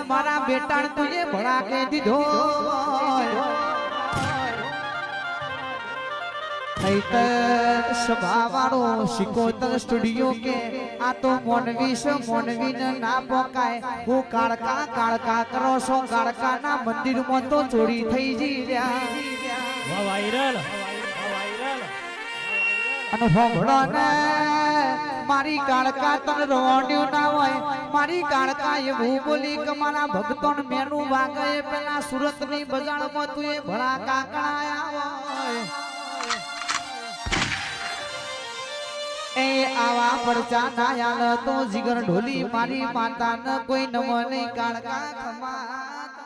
મારા બેટાને તુએ ભડાકે દીધો સભાવાળો સિકોતર સ્ટુડિયો કે આ તો મોનવી છે મોનવીને ના પોકાય હું કાળકા કાળકા કરો છો કાળકાના મંદિરમાં તો ચોરી થઈ જી રહ્યા વાયરલ અને હોંભળો ને મારી કાળકા તને રોણ્યું ના હોય મારી કાળકા એવું બોલી કે મારા ભક્તોને મેનું વાગે પેલા સુરતની બજારમાં તું એ ભડાકા કણાયા હોય એ આવા પરચા ના યાલ તો જીગર ઢોલી મારી માતા ન કોઈ નમની કાળકા ખમા